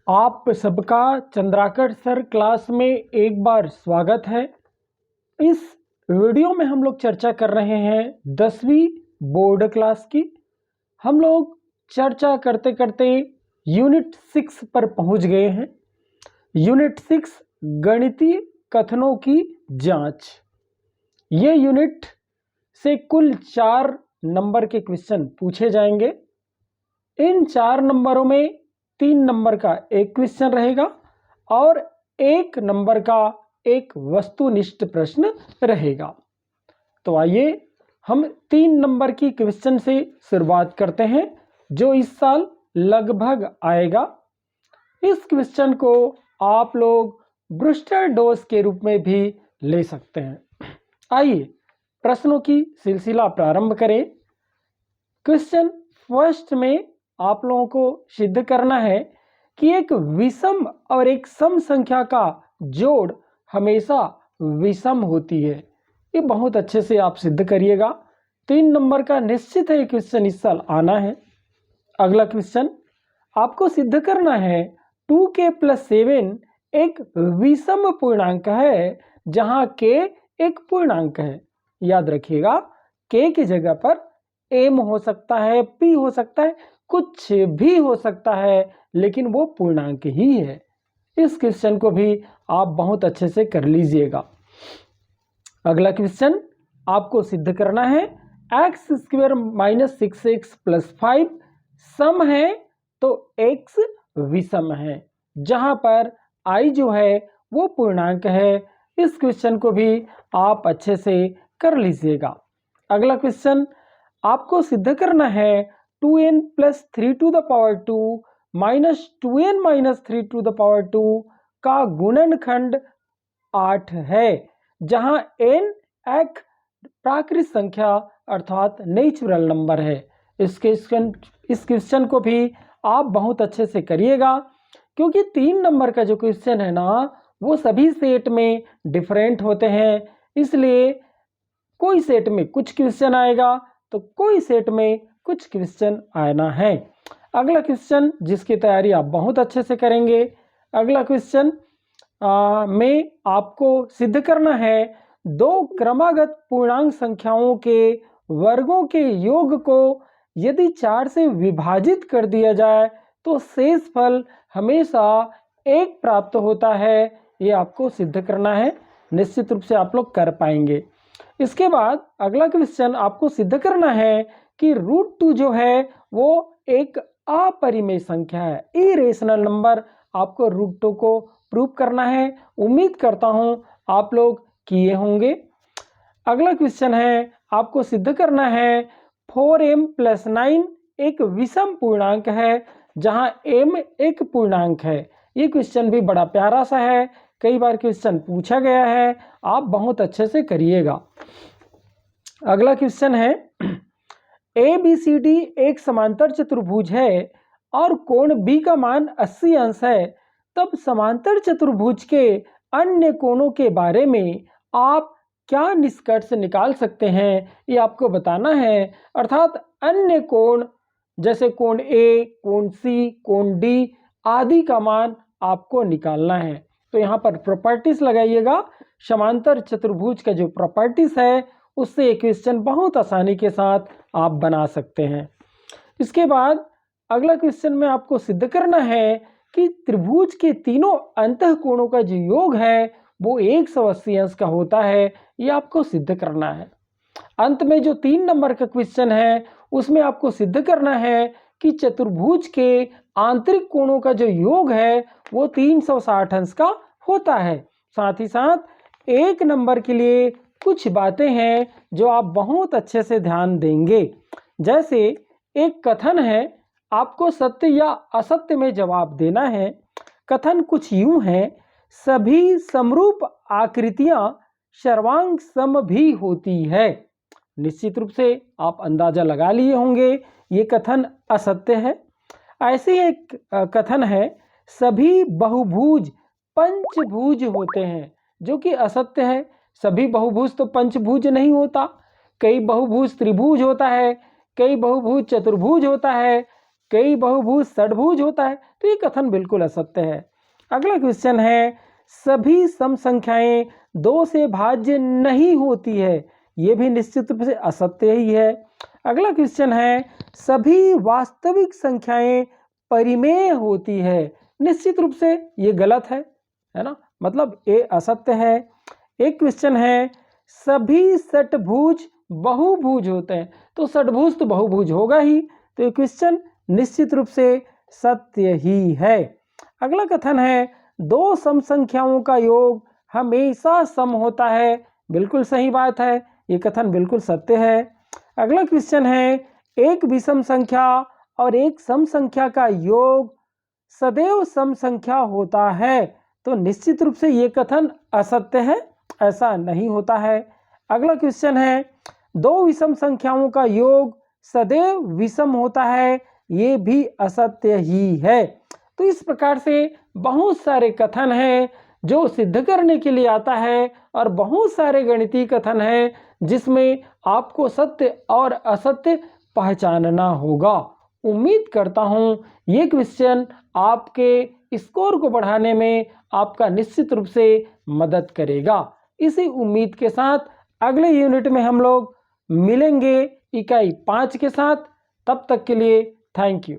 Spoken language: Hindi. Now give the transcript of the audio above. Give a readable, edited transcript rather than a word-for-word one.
आप सबका चंद्राकर सर क्लास में एक बार स्वागत है। इस वीडियो में हम लोग चर्चा कर रहे हैं 10वीं बोर्ड क्लास की। हम लोग चर्चा करते करते यूनिट 6 पर पहुंच गए हैं। यूनिट 6 गणितीय कथनों की जांच। ये यूनिट से कुल 4 नंबर के क्वेश्चन पूछे जाएंगे। इन 4 नंबरों में 3 नंबर का एक क्वेश्चन रहेगा और 1 नंबर का एक वस्तुनिष्ठ प्रश्न रहेगा। तो आइए हम 3 नंबर की क्वेश्चन से शुरुआत करते हैं जो इस साल लगभग आएगा। इस क्वेश्चन को आप लोग ब्रूस्टर डोज के रूप में भी ले सकते हैं। आइए प्रश्नों की सिलसिला प्रारंभ करें। क्वेश्चन फर्स्ट में आप लोगों को सिद्ध करना है कि एक विषम और एक सम संख्या का जोड़ हमेशा विषम होती है। ये बहुत अच्छे से आप सिद्ध करिएगा। 3 नंबर का निश्चित है क्वेश्चन इस साल आना है। अगला क्वेश्चन आपको सिद्ध करना है 2k + 7 एक विषम पूर्णांक है जहां k एक पूर्णांक है। याद रखिएगा k की जगह पर m हो सकता है, p हो सकता है, कुछ भी हो सकता है, लेकिन वो पूर्णांक ही है। इस क्वेश्चन को भी आप बहुत अच्छे से कर लीजिएगा। अगला क्वेश्चन आपको सिद्ध करना है x² - 6x + 5 सम है तो x विषम है जहां पर i जो है वो पूर्णांक है। इस क्वेश्चन को भी आप अच्छे से कर लीजिएगा। अगला क्वेश्चन आपको सिद्ध करना है 2n + 3⁴ - 2n - 3⁴ का गुणनखंड 8 है जहां n एक प्राकृत संख्या अर्थात नेचुरल नंबर है। इस क्वेश्चन को भी आप बहुत अच्छे से करिएगा क्योंकि 3 नंबर का जो क्वेश्चन है ना वो सभी सेट में डिफरेंट होते हैं, इसलिए कोई सेट में कुछ क्वेश्चन आएगा तो कोई सेट में कुछ क्वेश्चन आना है। अगला क्वेश्चन जिसकी तैयारी आप बहुत अच्छे से करेंगे। अगला क्वेश्चन में आपको सिद्ध करना है 2 क्रमागत पूर्णांक संख्याओं के वर्गों के योग को यदि 4 से विभाजित कर दिया जाए तो शेष फल हमेशा 1 प्राप्त होता है। ये आपको सिद्ध करना है। निश्चित रूप से आप लोग कर पाएंगे। इसके बाद अगला क्वेश्चन आपको सिद्ध करना है कि √2 जो है वो एक अपरिमेय संख्या है, इरेशनल नंबर। आपको √2 को प्रूव करना है। उम्मीद करता हूं आप लोग किए होंगे। अगला क्वेश्चन है आपको सिद्ध करना है 4m + 9 एक विषम पूर्णांक है जहां m एक पूर्णांक है। ये क्वेश्चन भी बड़ा प्यारा सा है, कई बार क्वेश्चन पूछा गया है, आप बहुत अच्छे से करिएगा। अगला क्वेश्चन है ABCD एक समांतर चतुर्भुज है और कोण B का मान 80 अंश है, तब समांतर चतुर्भुज के अन्य कोणों के बारे में आप क्या निष्कर्ष निकाल सकते हैं, ये आपको बताना है। अर्थात अन्य कोण जैसे कोण A, कोण C, कोण D आदि का मान आपको निकालना है। तो यहाँ पर प्रॉपर्टीज लगाइएगा। समांतर चतुर्भुज का जो प्रॉपर्टीज है उससे एक क्वेश्चन बहुत आसानी के साथ आप बना सकते हैं। इसके बाद अगला क्वेश्चन में आपको सिद्ध करना है कि त्रिभुज के तीनों अंतःकोणों का जो योग है वो 180 अंश का होता है। ये आपको सिद्ध करना है। अंत में जो 3 नंबर का क्वेश्चन है उसमें आपको सिद्ध करना है कि चतुर्भुज के आंतरिक कोणों का जो योग है वो 360 अंश का होता है। साथ ही साथ 1 नंबर के लिए कुछ बातें हैं जो आप बहुत अच्छे से ध्यान देंगे। जैसे एक कथन है, आपको सत्य या असत्य में जवाब देना है। कथन कुछ यूं है, सभी समरूप आकृतियां सर्वांग सम भी होती है। निश्चित रूप से आप अंदाजा लगा लिए होंगे ये कथन असत्य है। ऐसे एक कथन है, सभी बहुभुज पंचभुज होते हैं, जो कि असत्य है। सभी बहुभुज तो पंचभुज नहीं होता। कई बहुभुज त्रिभुज होता है, कई बहुभुज चतुर्भुज होता है, कई बहुभुज षडभुज होता है, तो ये कथन बिल्कुल असत्य है। अगला क्वेश्चन है, सभी सम संख्याएं 2 से भाज्य नहीं होती है, ये भी निश्चित रूप से असत्य ही है। अगला क्वेश्चन है, सभी वास्तविक संख्याएं परिमेय होती है, निश्चित रूप से ये गलत है ना, मतलब ये असत्य है। एक क्वेश्चन है, सभी षटभुज बहुभुज होते हैं, तो षटभुज तो बहुभुज होगा ही, तो ये क्वेश्चन निश्चित रूप से सत्य ही है। अगला कथन है, 2 सम संख्याओं का योग हमेशा सम होता है, बिल्कुल सही बात है, ये कथन बिल्कुल सत्य है। अगला क्वेश्चन है, एक विषम संख्या और एक सम संख्या का योग सदैव सम संख्या होता है, तो निश्चित रूप से ये कथन असत्य है, ऐसा नहीं होता है। अगला क्वेश्चन है, 2 विषम संख्याओं का योग सदैव विषम होता है, ये भी असत्य ही है। तो इस प्रकार से बहुत सारे कथन हैं जो सिद्ध करने के लिए आता है, और बहुत सारे गणितीय कथन हैं जिसमें आपको सत्य और असत्य पहचानना होगा। उम्मीद करता हूँ ये क्वेश्चन आपके स्कोर को बढ़ाने में आपका निश्चित रूप से मदद करेगा। इसी उम्मीद के साथ अगले यूनिट में हम लोग मिलेंगे इकाई 5 के साथ। तब तक के लिए थैंक यू।